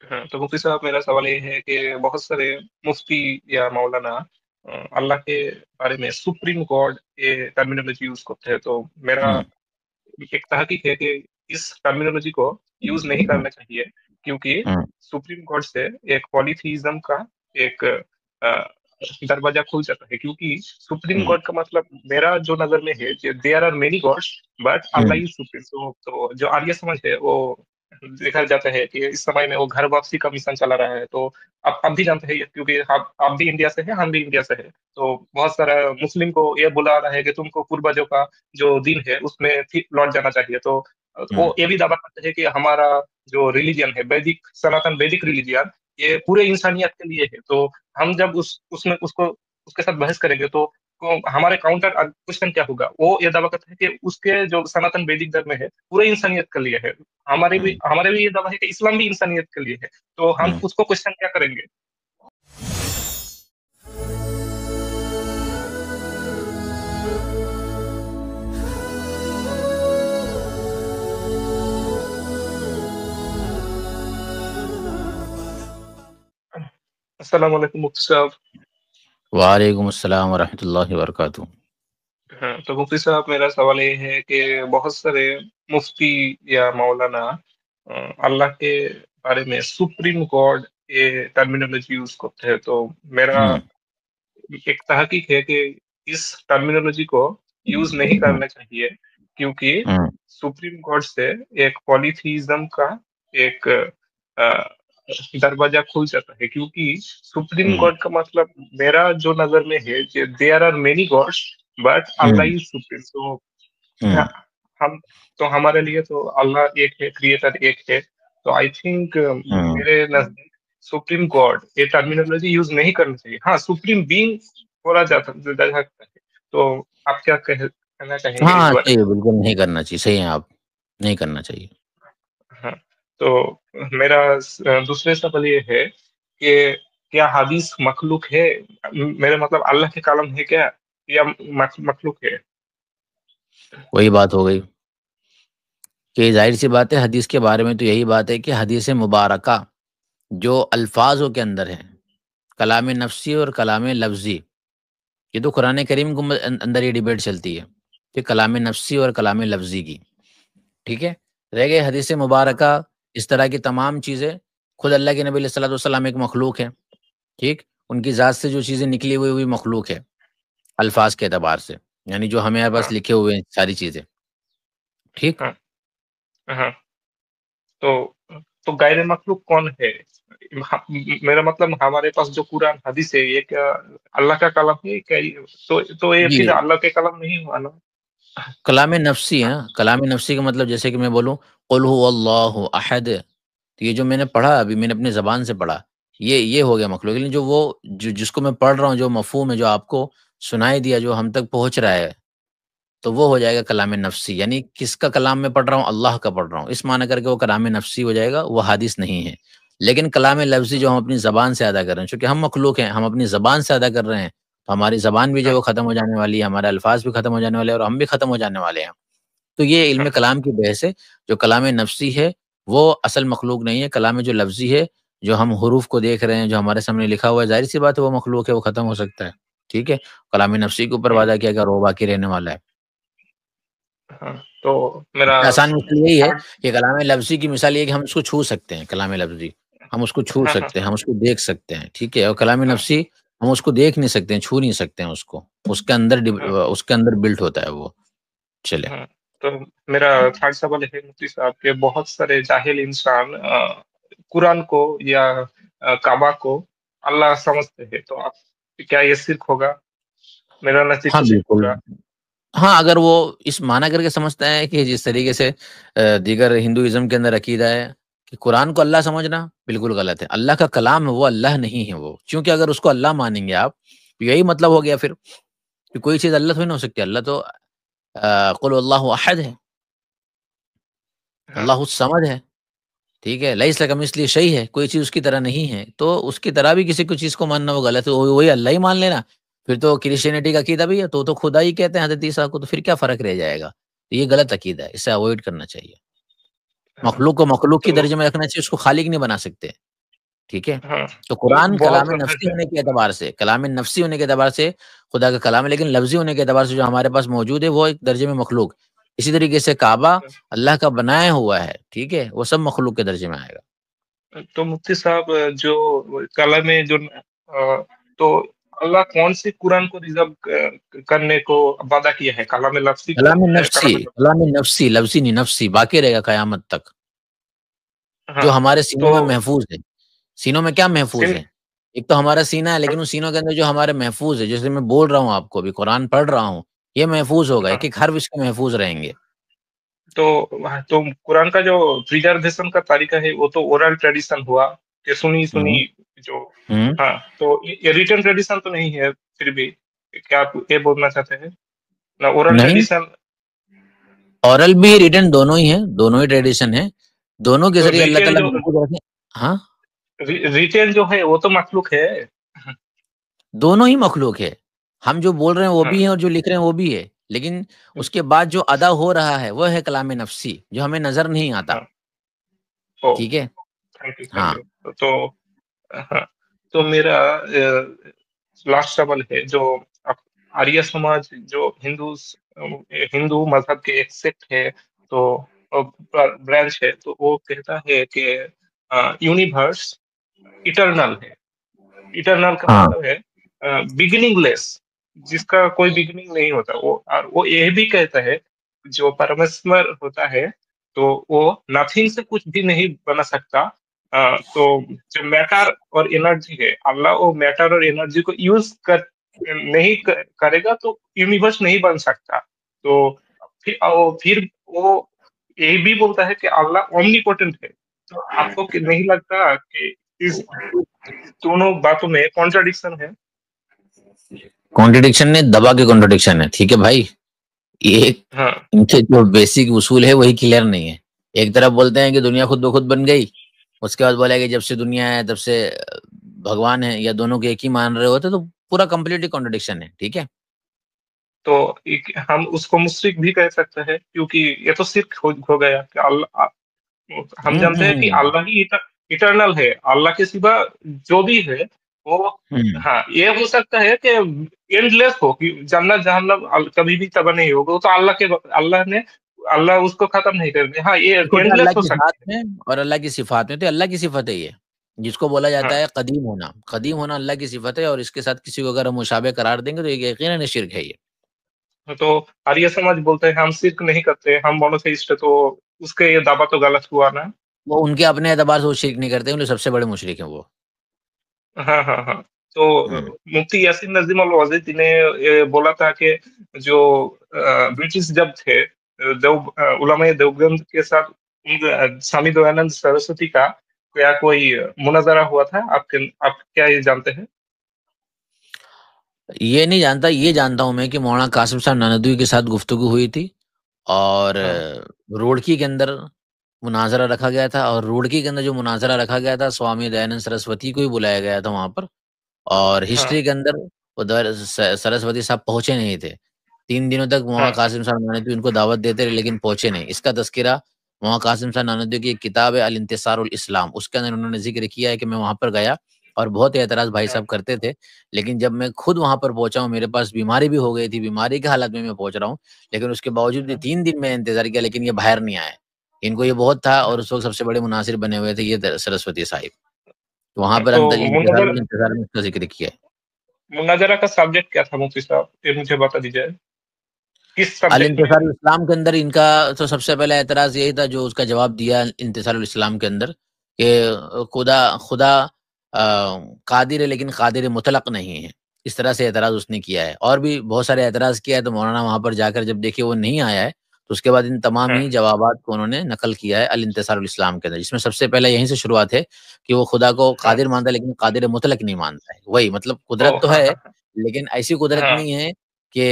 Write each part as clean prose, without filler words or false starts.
ہاں، تو مفتی صاحب میرا سوال یہ ہے کہ بہت سارے مفتی یا مولانا اللہ کے بارے میں سپریم گاڈ یہ ٹرمینالوجی یوز کرتے ہیں، تو میرا ہوں ایک تحقیق ہے کہ اس ٹرمینالوجی کو یوز نہیں ہوں کرنا چاہیے، کیونکہ ہوں سپریم گاڈ سے ایک پولیتھیزم کا ایک دروازہ کھل جاتا ہے، کیونکہ سپریم ہوں گاڈ کا مطلب میرا جو نظر میں ہے کہ there are many gods but Allah ہوں از سپریم. تو جو آریہ سمجھ ہے وہ دیکھا جاتا ہے کہ اس سمے میں وہ گھر واپسی کا مشن چلا رہا ہے. تو آپ بھی جانتے ہیں کیونکہ آپ بھی انڈیا سے ہیں، ہم بھی انڈیا سے ہیں، تو بہت سارا مسلم کو یہ بلا رہا ہے کہ تم کو پوربجوں کا جو دن ہے اس میں پھر لوٹ جانا چاہیے. تو ہوں وہ یہ بھی دعویٰ کرتے ہیں کہ ہمارا جو ریلیجن ہے ویدک سناتن ویدک ریلیجن یہ پورے انسانیت کے لیے ہے. تو ہم جب اس کے ساتھ بحث کریں گے تو ہمارے کاؤنٹر کوشچن کیا ہوگا؟ وہ یہ دعویٰ کرتے ہیں کہ اس کے جو سناتن ویدک دھرم ہے پورے انسانیت کے لیے ہے. ہوں ہمارے بھی یہ دعویٰ ہے کہ اسلام بھی انسانیت کے لیے ہے. تو ہم ہوں اس کو کوشچن کیا کریں گے؟ السلام علیکم مفتی صاحب. وعلیکم السلام ورحمۃ اللہ وبرکاتہ. ہاں، تو مفتی صاحب میرا سوال یہ ہے کہ بہت سارے مفتی یا مولانا اللہ کے بارے میں سپریم گاڈ یہ ٹرمینالوجی یوز کرتے ہیں. تو میرا ہوں ایک تحقیق ہے کہ اس ٹرمینالوجی کو یوز نہیں ہوں کرنا چاہیے، کیونکہ ہوں سپریم گاڈ سے ایک پولیتھیزم کا ایک دروازہ کھل جاتا ہے. کیونکہ سپریم ہوں گاڈ کا مطلب میرا جو نظر میں ہے کہ there are many gods but Allah ہوں از سپریم. ہوں ہم تو ہمارے لیے تو اللہ ایک ہے، کریٹر ایک ہے. تو آئی تھنک ہوں میرے نزدیک سپریم گاڈ یہ ٹرمینالوجی یوز نہیں کرنی چاہیے. ہاں، سپریم بینگ بولا جاتا ہے. تو آپ کیا کہنا چاہیں گے ہاں اس بارے صحیح میں؟ ہے، بالکل نہیں کرنا چاہیے. صحیح ہے، آپ نہیں کرنا چاہیے. ہاں، تو میرا دوسرے سوال یہ ہے کہ کیا حدیث مخلوق ہے؟ میرا مطلب اللہ کے کلام ہے کیا یا مخلوق ہے؟ وہی بات ہو گئی کہ ظاہر سی بات ہے، حدیث کے بارے میں تو یہی بات ہے کہ حدیث مبارکہ جو الفاظوں کے اندر ہے، کلام نفسی اور کلام لفظی، یہ تو قرآن کریم کے اندر یہ ڈیبیٹ چلتی ہے کہ کلام نفسی اور کلام لفظی کی. ٹھیک ہے، رہ گئے حدیث مبارکہ. اس طرح کی تمام چیزیں، خود اللہ کے نبی علیہ الصلوۃ والسلام ایک مخلوق ہے. ٹھیک، ان کی ذات سے جو چیزیں نکلی ہوئی مخلوق ہے الفاظ کے اعتبار سے، یعنی جو ہمیں ہاں بس لکھے ہوئے ہیں ساری چیزیں. ٹھیک، ہاں ہاں. تو تو غیر مخلوق کون ہے؟ میرا مطلب ہمارے پاس جو قرآن حدیث ہے یہ کیا اللہ کا کلام ہے کیا؟ تو یہ جی پھر اللہ کے کلام نہیں ہوا نا؟ کلام نفسی ہے نا. کلام نفسی کا مطلب جیسے کہ میں بولوں قل هو اللہ احد، تو یہ جو میں نے پڑھا، ابھی میں نے اپنی زبان سے پڑھا، یہ ہو گیا مخلوق. لیکن جس کو میں پڑھ رہا ہوں، جو مفہوم ہے، جو آپ کو سنائی دیا، جو ہم تک پہنچ رہا ہے، تو وہ ہو جائے گا کلام نفسی. یعنی کس کا کلام میں پڑھ رہا ہوں؟ اللہ کا پڑھ رہا ہوں، اس معنی کر کے وہ کلام نفسی ہو جائے گا، وہ حدیث نہیں ہے. لیکن کلام لفظی جو ہم اپنی زبان سے ادا کر رہے ہیں، چونکہ ہم مخلوق ہیں، ہم اپنی زبان سے ادا کر رہے ہیں، تو ہماری زبان بھی جو ہے ہاں وہ ختم ہو جانے والی ہے، ہمارے الفاظ بھی ختم ہو جانے والے ہیں، اور ہم بھی ختم ہو جانے والے ہیں. تو یہ علم ہاں کلام کی بحث ہے. جو کلام نفسی ہے وہ اصل مخلوق نہیں ہے. کلام جو لفظی ہے، جو ہم حروف کو دیکھ رہے ہیں، جو ہمارے سامنے لکھا ہوا ہے، ظاہر سی بات ہے وہ مخلوق ہے، وہ ختم ہو سکتا ہے. ٹھیک ہے، کلام نفسی کے اوپر ہاں وعدہ کیا کہ وہ باقی رہنے والا ہے. ہاں. تو میرا آسان مثال یہی ہے تھرڈ. کہ کلام لفظی کی مثال یہ ہے کہ ہم اس کو چھو سکتے ہیں. کلام لفظی ہم اس کو چھو ہاں ہاں سکتے ہیں، ہم اس کو دیکھ سکتے ہیں. ٹھیک ہے، اور کلام ہاں نفسی ہم اس کو دیکھ نہیں سکتے ہیں، چھو نہیں سکتے ہیں اس کو. ہاں اس کے اندر بلٹ ہوتا ہے وہ. چلے. ہاں. تو میرا تھرڈ سوال ہے مفتی صاحب کہ بہت سارے جاہل انسان قرآن کو یا کعبہ کو اللہ سمجھتے ہیں. تو آپ کیا یہ شرک ہوگا؟ میرا نزدیک ہاں تو شرک بالکل. ہوگا. ہاں، اگر وہ اس معنی کر کے سمجھتا ہے کہ جس طریقے سے دیگر ہندوازم کے اندر عقیدہ ہے کہ قرآن کو اللہ سمجھنا بالکل غلط ہے. اللہ کا کلام ہے، وہ اللہ نہیں ہے وہ. کیونکہ اگر اس کو اللہ مانیں گے آپ، یہی مطلب ہو گیا پھر کہ کوئی چیز اللہ تھوڑی نہ ہو سکتی. اللہ تو قل اللہ احد ہے، ہاں اللہ الصمد ہے. ٹھیک ہے، لیس کمثلہ شیء ہے، کوئی چیز اس کی طرح نہیں ہے. تو اس کی طرح بھی کسی کو چیز کو ماننا وہ غلط ہے. وہی اللہ ہی مان لینا. پھر تو کرسچینٹی کا عقیدہ بھی ہے، تو خدا ہی کہتے ہیں حضرت عیسیٰ کو. تو پھر کیا فرق رہ جائے گا؟ تو یہ غلط عقیدہ ہے، اسے اوائڈ کرنا چاہیے. ہاں. مخلوق کو مخلوق تو کی درجے میں رکھنا چاہیے، اس کو خالق نہیں بنا سکتے. ٹھیک ہے. ہاں تو قرآن بہت کلام گہر نفسی ہے. ہونے کے اعتبار سے، کلام نفسی ہونے کے اعتبار سے خدا کا کلام ہے، لیکن لفظی ہونے کے اعتبار سے جو ہمارے پاس موجود ہے وہ ایک درجے میں مخلوق. اسی طریقے سے کعبہ اللہ کا بنایا ہوا ہے، ٹھیک ہے، وہ سب مخلوق کے درجے میں آئے گا. تو مفتی صاحب جو کلام میں جو تو اللہ کون سی قرآن کو ریزرو کرنے کو وعدہ کیا ہے؟ کلام لفظی کو کلام ہے؟ نفسی، کلام نفسی، لفظی نہیں، نفسی باقی رہے گا قیامت تک، جو ہاں ہمارے تو سینوں میں محفوظ ہے. سینوں میں کیا محفوظ سن ہے؟ ایک تو ہمارا سینہ ہے، لیکن اس سینوں کے اندر جو ہمارے محفوظ ہے، جیسے میں بول رہا ہوں آپ کو ابھی، قرآن پڑھ رہا ہوں، یہ محفوظ ہوگا، ہاں ایک ایک حرف اس کے محفوظ رہیں گے. تو قرآن کا جو پریزرویشن کا طریقہ ہے وہ تو اورل ٹریڈیشن ہوا کہ سنی ہوں جو. ہوں ہاں تو یہ ریٹن ٹریڈیشن تو نہیں ہے پھر بھی؟ کیا آپ یہ بولنا چاہتے ہیں نہ اورل نہیں، ٹریڈیشن؟ اورل بھی ریٹن دونوں ہی ہیں، دونوں ہی ٹریڈیشن ہیں، دونوں کے تو ذریعے اللہ ریٹن تعالیٰ جو بالکل رکھیں. ہاں، ریٹن جو ہے وہ تو مخلوق ہے. دونوں ہی مخلوق ہے. ہم جو بول رہے ہیں وہ ہاں بھی ہے، اور جو لکھ رہے ہیں وہ بھی ہے، لیکن اس کے بعد جو ادا ہو رہا ہے وہ ہے کلام نفسی، جو ہمیں نظر نہیں آتا. ہاں او ٹھیک ہے. تھینک یو تھینک ہاں، یو. تو ہاں تو میرا لاسٹ سوال ہے جو آریہ سماج جو ہندو مذہب کے ایک سیکٹ ہے، تو برانچ ہے، تو وہ کہتا ہے کہ یونیورس اٹرنل ہے. اٹرنل کا ہاں، مطلب ہے بگننگ لیس، جس کا کوئی بگننگ نہیں ہوتا. اور وہ یہ بھی کہتا ہے جو پرمیشور ہوتا ہے تو وہ نتھنگ سے کچھ بھی نہیں بنا سکتا. تو جو میٹر اور انرجی ہے، اللہ وہ میٹر اور انرجی کو یوز نہیں کرے گا تو یونیورس نہیں بن سکتا. تو پھر وہ یہ بھی بولتا ہے کہ اللہ اومنیپوٹنٹ ہے. تو آپ کو نہیں لگتا کہ اس دونوں باتوں میں کانٹراڈکشن ہے؟ کانٹرڈکشن نے دبا کے کانٹرڈکشن ہے. ٹھیک ہے بھائی، یہ ہاں ان کے جو بیسک اصول ہے وہی کلیئر نہیں ہے. ایک طرف بولتے ہیں کہ دنیا خود بخود بن گئی، اس کے بعد بولا کہ جب سے دنیا ہے تب سے بھگوان ہے، یا دونوں کے ایک ہی مان رہے ہوتے، تو پورا کمپلیٹلی کانٹرڈکشن ہے. ٹھیک ہے. تو ہم اس کو مشرک بھی کہہ سکتے ہیں، کیونکہ یہ تو شرک ہو گیا کہ اللہ. ہم ہوں جانتے ہیں کہ ہوں اللہ ہی اٹرنل ہے، اللہ کے سوا جو بھی ہے وہ. ہوں ہاں یہ ہو سکتا ہے کہ اینڈ لیس ہو، کہ جنت جہنم کبھی بھی تباہ نہیں ہوگا، تو اللہ اس کو ختم نہیں کر دے. ہاں یہ ایک ہوتا اینڈ ہے اللہ لیس ہو کی ذات سکتی ہے. میں اور اللہ کی صفات میں. تو اللہ کی صفت ہے یہ، جس کو بولا ہاں جاتا ہے قدیم ہونا. قدیم ہونا اللہ کی صفت ہے، اور اس کے ساتھ کسی کو اگر ہم مشابہ قرار دیں گے تو یہ یقیناً شرک ہے. یہ تو آریہ سماج بولتے ہیں ہم شرک نہیں کرتے، ہم مونوتھئسٹ. تو اس کے یہ دعویٰ تو غلط ہوا نا؟ وہ ان کے اپنے اعتبار سے وہ شرک نہیں کرتے، ان سب سے بڑے مشرک ہیں وہ. ہاں ہاں ہاں تو ہوں. مفتی یاسین نظیم الوازی نے یہ بولا تھا کہ جو برٹش جب تھے علماء دیوبند کے ساتھ سوامی دویانند سرسوتی کا کیا کوئی مناظرہ ہوا تھا؟ آپ کیا یہ جانتے ہیں؟ یہ نہیں جانتا، یہ جانتا ہوں میں کہ مولانا قاسم صاحب ناندوی کے ساتھ گفتگو ہوئی تھی، اور ہاں روڑکی کے اندر مناظرہ رکھا گیا تھا. اور روڑکی کے اندر جو مناظرہ رکھا گیا تھا، سوامی دیانند سرسوتی کو ہی بلایا گیا تھا وہاں پر. اور ہاں ہسٹری کے اندر سرسوتی صاحب پہنچے نہیں تھے. 3 دنوں تک مولانا ہاں قاسم صاحب نانوتوی ان کو دعوت دیتے رہے، لیکن پہنچے نہیں. اس کا تذکرہ مولانا قاسم صاحب نانوتوی کی ایک کتاب ہے الانتصار الاسلام، اس کے اندر انہوں نے ذکر کیا ہے کہ میں وہاں پر گیا اور بہت اعتراض بھائی ہاں صاحب کرتے تھے، لیکن جب میں خود وہاں پر پہنچا ہوں، میرے پاس بیماری بھی ہو گئی تھی، بیماری کے حالت میں پہنچ رہا ہوں، لیکن اس کے باوجود بھی ہاں 3 دن میں نے انتظار کیا، لیکن یہ باہر نہیں آئے. ان کو یہ بہت تھا، اور اس وقت سب سے بڑے مناصر بنے ہوئے تھے یہ سرسوتی صاحب. وہاں پر تو انتظار میں اس کا ذکر کیا ہے. مناظرہ کا سبجیکٹ کیا تھا مفتی صاحب؟ یہ مجھے بتا دیجیے، کس سبجیکٹ میں؟ الانتصار الاسلام کے اندر ان کا تو سب سے پہلا اعتراض یہی تھا، جو اس کا جواب دیا انتصار الاسلام کے اندر، کہ خدا قادر ہے لیکن قادر مطلق نہیں ہے. اس طرح سے اعتراض اس نے کیا ہے، اور بھی بہت سارے اعتراض کیا ہے. تو مولانا وہاں پر جا کر جب دیکھے وہ نہیں آیا ہے، تو اس کے بعد ان تمام ہاں ہی جوابات کو انہوں نے نقل کیا ہے الانتصار الاسلام کے اندر، جس میں سب سے پہلے یہیں سے شروعات ہے کہ وہ خدا کو ہاں قادر مانتا ہے لیکن قادر مطلق نہیں مانتا ہے. وہی مطلب او قدرت تو ہاں ہے، ہاں لیکن ایسی قدرت ہاں نہیں ہے کہ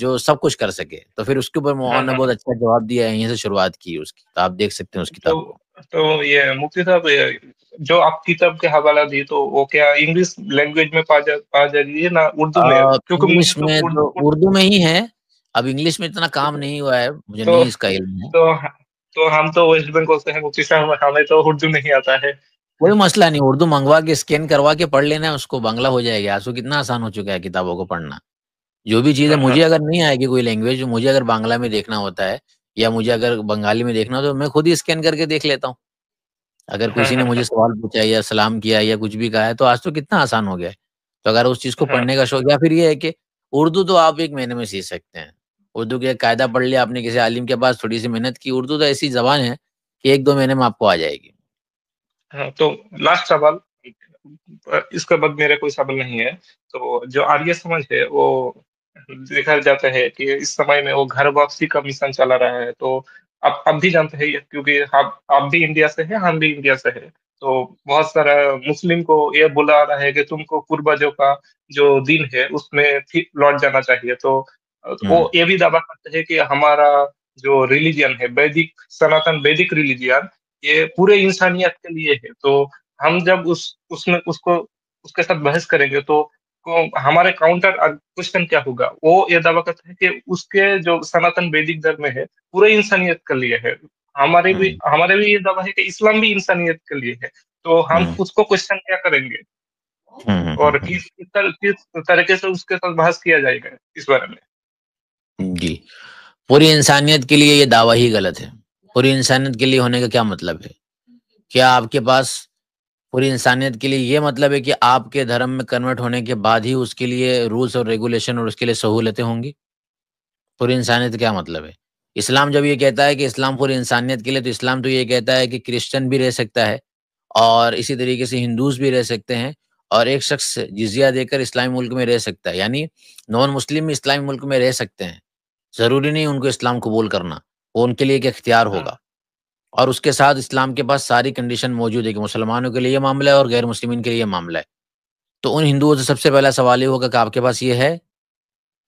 جو سب کچھ کر سکے. تو پھر اس کے اوپر ہاں مولانا نے ہاں بہت اچھا جواب دیا ہے، یہیں سے شروعات کی اس کی. تو آپ دیکھ سکتے ہیں اس تو کتاب کو. تو یہ مفتی صاحب جو آپ کتاب کے حوالہ دی، تو وہ کیا انگلش لینگویج میں پا جائے نا اردو میں؟ کیونکہ مجھے انگلش تو میں تو اردو میں ہی ہے. اب انگلش میں اتنا کام نہیں ہوا ہے، مجھے تو نہیں اس کا علم ہے. تو تو ہم تو ویسٹ بنگال سے ہیں مفتی صاحب، ہمیں تو اردو نہیں آتا ہے. کوئی مسئلہ نہیں، اردو منگوا کے اسکین کروا کے پڑھ لینا ہے، اس کو بنگلہ ہو جائے گی. آج تو کتنا آسان ہو چکا ہے کتابوں کو پڑھنا. جو بھی چیز ہے، ہاں ہاں مجھے اگر نہیں آئے گی کوئی لینگویج، مجھے اگر بنگلہ میں دیکھنا ہوتا ہے یا مجھے اگر بنگالی میں دیکھنا ہو تو میں خود ہی اسکین کر کے دیکھ لیتا ہوں. اگر ہاں کسی نے مجھے سوال پوچھا یا سلام کیا یا کچھ بھی کہا ہے تو آج تو کتنا آسان ہو گیا ہے. تو اگر اس چیز کو ہاں پڑھنے کا شوق، یا پھر یہ ہے کہ اردو تو آپ 1 مہینے میں سیکھ سکتے ہیں. اردو کے ایک قاعدہ پڑھ لیا آپ نے، کسی عالم کے پاس تھوڑی سی محنت کی. اردو تو ایسی زبان ہے کہ 1-2 مہینے میں آپ کو آ جائے گی. ہاں. تو لاسٹ سوال، اس کے بعد میرا کوئی سوال نہیں ہے. تو جو آریہ سماج ہے وہ دیکھا جاتا ہے کہ اس سمے میں وہ گھر واپسی کا مشن چلا رہا ہے. تو آپ بھی جانتے ہیں کیونکہ آپ بھی انڈیا سے ہیں، ہم بھی انڈیا سے ہیں. تو بہت سارا مسلم کو یہ بلا رہا ہے کہ تم کو پوروجوں کا جو دین ہے اس میں پھر لوٹ جانا چاہیے. تو ہوں وہ یہ بھی دعویٰ کرتے ہیں کہ ہمارا جو ریلیجن ہے، ویدک سناتن ویدک ریلیجن، یہ پورے انسانیت کے لیے ہے. تو ہم جب اس کے ساتھ بحث کریں گے تو ہمارے کاؤنٹر کوشچن کیا ہوگا. وہ یہ دعویٰ کرتے ہیں کہ اس کے جو سناتن ویدک دھرم ہے پورے انسانیت کے لیے ہے. ہوں ہمارے بھی یہ دعویٰ ہے کہ اسلام بھی انسانیت کے لیے ہے. تو ہم ہوں اس کو کوشچن کیا کریں گے اور ہوں کس طریقے سے اس کے ساتھ بحث کیا جائے گا اس بارے میں. جی، پوری انسانیت کے لیے یہ دعویٰ ہی غلط ہے. پوری انسانیت کے لیے ہونے کا کیا مطلب ہے؟ کیا آپ کے پاس پوری انسانیت کے لیے یہ مطلب ہے کہ آپ کے دھرم میں کنورٹ ہونے کے بعد ہی اس کے لیے رولز اور ریگولیشن اور اس کے لیے سہولتیں ہوں گی؟ پوری انسانیت کیا مطلب ہے؟ اسلام جب یہ کہتا ہے کہ اسلام پوری انسانیت کے لیے، تو اسلام تو یہ کہتا ہے کہ کرسچن بھی رہ سکتا ہے اور اسی طریقے سے ہندوز بھی رہ سکتے ہیں، اور ایک شخص جزیہ دے کر اسلامی ملک میں رہ سکتا ہے. یعنی نان مسلم بھی اسلامی ملک میں رہ سکتے ہیں. ضروری نہیں ان کو اسلام قبول کرنا، وہ ان کے لیے ایک اختیار ہاں ہوگا. اور اس کے ساتھ اسلام کے پاس ساری کنڈیشن موجود ہے کہ مسلمانوں کے لیے یہ معاملہ ہے اور غیر مسلمین کے لیے یہ معاملہ ہے. تو ان ہندوؤں سے سب سے پہلا سوال یہ ہوگا کہ آپ کے پاس یہ ہے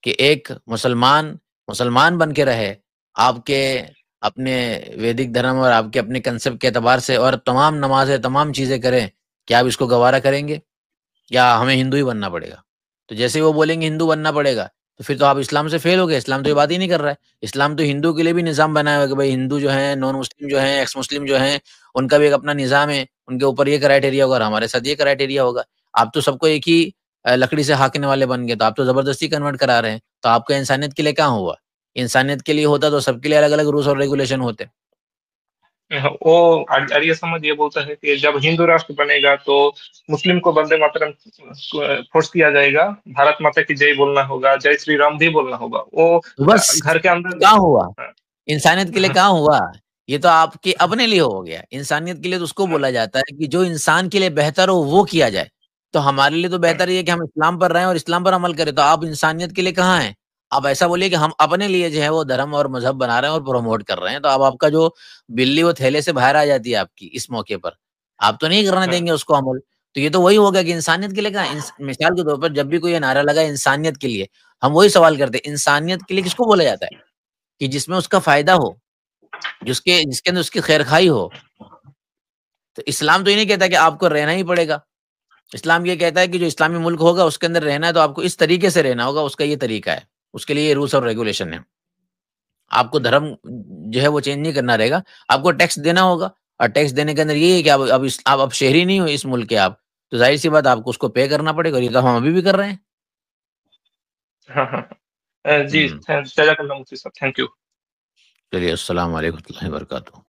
کہ ایک مسلمان بن کے رہے آپ کے اپنے ویدک دھرم اور آپ کے اپنے کنسپٹ کے اعتبار سے، اور تمام نمازیں تمام چیزیں کریں، کیا آپ اس کو گوارا کریں گے یا ہمیں ہندو ہی بننا پڑے گا؟ تو جیسے وہ بولیں گے ہندو بننا پڑے گا تو پھر تو آپ اسلام سے فیل ہو گئے. اسلام تو یہ بات ہی نہیں کر رہا ہے. اسلام تو ہندو کے لیے بھی نظام بنایا ہوا ہے کہ بھائی ہندو جو ہیں، نان مسلم جو ہیں، ایکس مسلم جو ہیں، ان کا بھی ایک اپنا نظام ہے. ان کے اوپر یہ کرائٹیریا ہوگا اور ہمارے ساتھ یہ کرائٹیریا ہوگا. آپ تو سب کو ایک ہی لکڑی سے ہانکنے والے بن گئے. تو آپ تو زبردستی کنورٹ کرا رہے ہیں. تو آپ کا انسانیت کے لیے کہاں ہوا؟ انسانیت کے لیے ہوتا تو سب کے لیے الگ الگ رولز اور ریگولیشن ہوتے. وہ آریہ سماج یہ بولتا ہے کہ جب ہندو راشٹر بنے گا تو مسلم کو وندے ماترم فورس کیا جائے گا، بھارت ماتا کی جے بولنا ہوگا، جے شری رام بھی بولنا ہوگا. وہ تو بس گھر کے اندر. کہاں ہوا؟ ہاں انسانیت کے لیے کہاں ہوا؟ یہ تو آپ کے اپنے لیے ہو گیا. انسانیت کے لیے تو اس کو بولا جاتا ہے کہ جو انسان کے لیے بہتر ہو وہ کیا جائے. تو ہمارے لیے تو بہتر یہ ہے کہ ہم اسلام پر رہیں اور اسلام پر عمل کریں. تو آپ انسانیت کے لیے کہاں ہیں؟ آپ ایسا بولیے کہ ہم اپنے لیے جو ہے وہ دھرم اور مذہب بنا رہے ہیں اور پروموٹ کر رہے ہیں. تو اب آپ کا جو بلی وہ تھیلے سے باہر آ جاتی ہے آپ کی اس موقع پر. آپ تو نہیں کرنے ہاں دیں گے اس کو عمل. تو یہ تو وہی ہوگا کہ انسانیت کے لیے کہاں. مثال کے طور پر جب بھی کوئی یہ نعرہ لگا انسانیت کے لیے، ہم وہی سوال کرتے ہیں انسانیت کے لیے کس کو بولا جاتا ہے؟ کہ جس میں اس کا فائدہ ہو، جس کے اندر اس کی خیر خواہی ہو. تو اسلام تو یہ نہیں کہتا کہ آپ کو رہنا ہی پڑے گا. اسلام یہ کہتا ہے کہ جو اسلامی ملک ہوگا اس کے اندر رہنا ہے تو آپ کو اس طریقے سے رہنا ہوگا. اس کا یہ طریقہ ہے، اس کے لیے یہ رولس اور ریگولیشن ہے. آپ کو دھرم جو ہے وہ چینج نہیں کرنا رہے گا. آپ کو ٹیکس دینا ہوگا، اور ٹیکس دینے کے اندر یہ ہے کہ آپ اب شہری نہیں ہو اس ملک کے. آپ تو ظاہر سی بات آپ کو اس کو پے کرنا پڑے گا. اور یہ تو ہم ابھی بھی کر رہے ہیں. ہاں ہاں. جی، جزاک اللہ مفتی صاحب، تھینک یو. چلیے، السلام علیکم و رحمۃ اللہ وبرکاتہ.